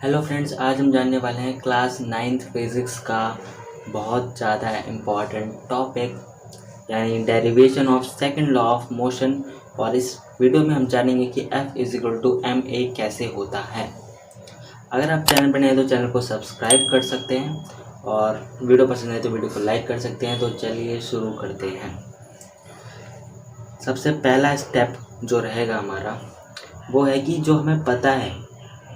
Hello friends, आज हम जानने वाले हैं क्लास 9th फिज़िक्स का बहुत ज़्यादा इम्पॉर्टेंट टॉपिक यानी derivation of second law of motion. और इस वीडियो में हम जानेंगे कि F = ma कैसे होता है। अगर आप चैनल पर नए हैं तो चैनल को सब्सक्राइब कर सकते हैं और वीडियो पसंद है तो वीडियो को लाइक कर सकते हैं। तो चलिए शुरू करते हैं। सबसे पहला स्टेप जो रहेगा हमारा वो है कि जो हमें पता है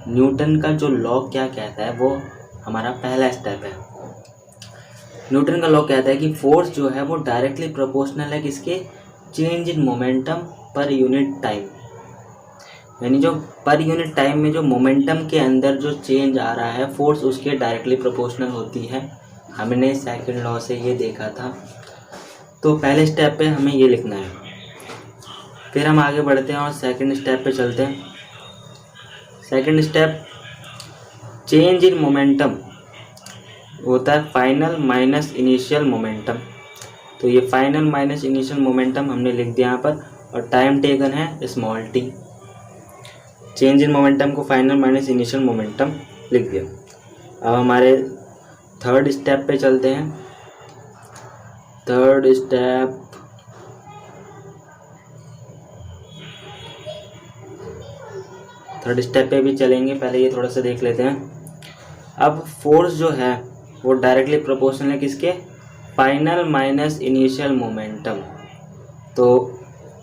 न्यूटन का जो लॉ क्या कहता है, वो हमारा पहला स्टेप है। न्यूटन का लॉ कहता है कि फोर्स जो है वो डायरेक्टली प्रोपोर्शनल है किसके, चेंज इन मोमेंटम पर यूनिट टाइम। यानी जो पर यूनिट टाइम में जो मोमेंटम के अंदर जो चेंज आ रहा है फोर्स उसके डायरेक्टली प्रोपोर्शनल होती है। हमने सेकंड लॉ से ये देखा था। तो पहले स्टेप पे हमें ये लिखना है। फिर हम आगे बढ़ते हैं और सेकंड स्टेप पे चलते हैं। Second step, change in momentum होता है फाइनल माइनस इनिशियल मोमेंटम। तो ये फाइनल माइनस इनिशियल मोमेंटम हमने लिख दिया यहाँ पर और टाइम टेकन है small T. Change in momentum को फाइनल माइनस इनिशियल मोमेंटम लिख दिया। अब हमारे थर्ड स्टेप पे चलते हैं। थर्ड स्टेप पे भी चलेंगे, पहले ये थोड़ा सा देख लेते हैं। अब फोर्स जो है वो डायरेक्टली प्रोपोर्शनल है किसके, फाइनल माइनस इनिशियल मोमेंटम। तो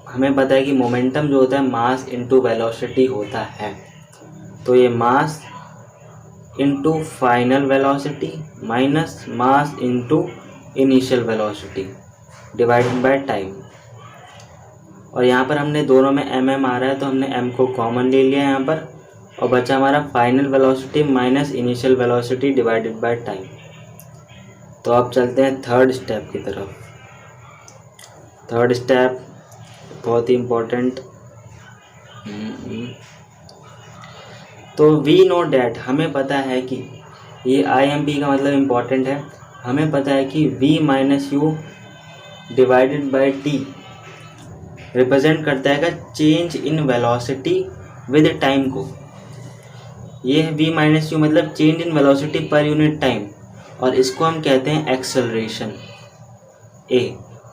हमें पता है कि मोमेंटम जो होता है मास इनटू वेलोसिटी होता है। तो ये mass into final velocity minus mass into initial velocity divided by time. और यहाँ पर हमने दोनों में mm आ रहा है तो हमने m को कॉमन ले लिया यहाँ पर और बचा हमारा final velocity minus initial velocity divided by time. तो अब चलते हैं थर्ड स्टेप की तरफ। थर्ड स्टेप बहुत ही इम्पोर्टेंट। तो वी नो डैट, हमें पता है कि ये IMP का मतलब इम्पोर्टेंट है। हमें पता है कि v minus u divided by T represent करता है change in velocity with time को। ये है v माइनस यू मतलब change in velocity per unit time और इसको हम कहते हैं एक्सेलरेशन a।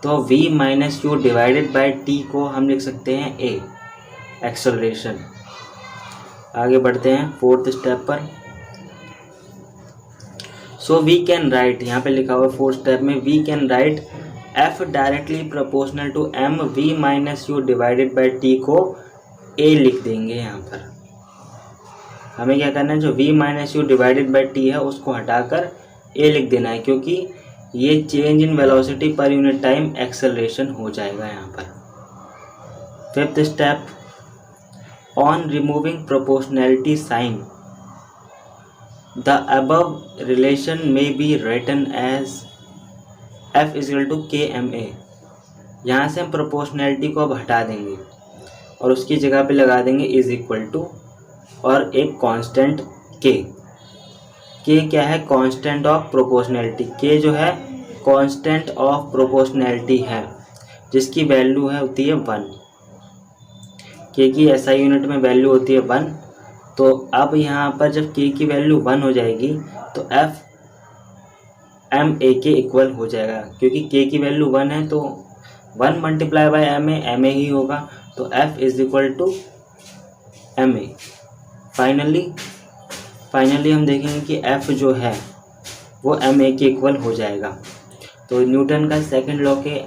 तो v minus u divided by t को हम लिख सकते हैं a, एक्सेलरेशन। आगे बढ़ते हैं फोर्थ स्टेप पर। सो वी कैन राइट, यहाँ पे लिखा हुआ फोर्थ स्टेप में we can write F directly proportional to m v minus u divided by t को a लिख देंगे। यहाँ पर हमें क्या करना है, जो v minus u divided by t है उसको हटाकर a लिख देना है, क्योंकि ये change in velocity per unit time acceleration हो जाएगा यहाँ पर। Fifth step, on removing proportionality sign the above relation में be written as F = KMA। यहाँ से हम प्रोपोर्शनैलिटी को अब हटा देंगे और उसकी जगह पे लगा देंगे = और एक कांस्टेंट K। क्या है, कांस्टेंट ऑफ प्रोपोर्शनैलिटी। K जो है कांस्टेंट ऑफ प्रोपोर्शनैलिटी है जिसकी वैल्यू है होती है 1। K की SI यूनिट में वैल्यू होती है 1। तो अब यहाँ पर जब K की वैल्यू 1 हो जाएगी तो F ma के इक्वल हो जाएगा, क्योंकि K की वैल्यू 1 है तो 1 मल्टीप्लाई बाय ma ही होगा। तो F = ma। फाइनली हम देखेंगे कि F जो है वो ma के इक्वल हो जाएगा। तो न्यूटन का सेकंड लॉ के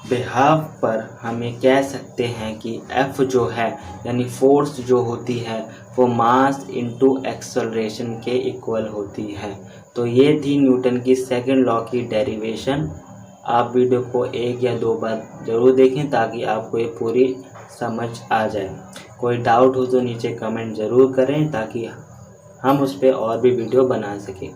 बिहाफ पर हमें कह सकते हैं कि F जो है यानी फोर्स जो होती है वो मास इनटू एक्सेलरेशन के इक्वल होती है। तो ये थी न्यूटन की सेकंड लॉ की डेरिवेशन। आप वीडियो को 1 या 2 बार ज़रूर देखें ताकि आपको ये पूरी समझ आ जाए। कोई डाउट हो तो नीचे कमेंट ज़रूर करें ताकि हम उस पर और भी वीडियो बना सकें।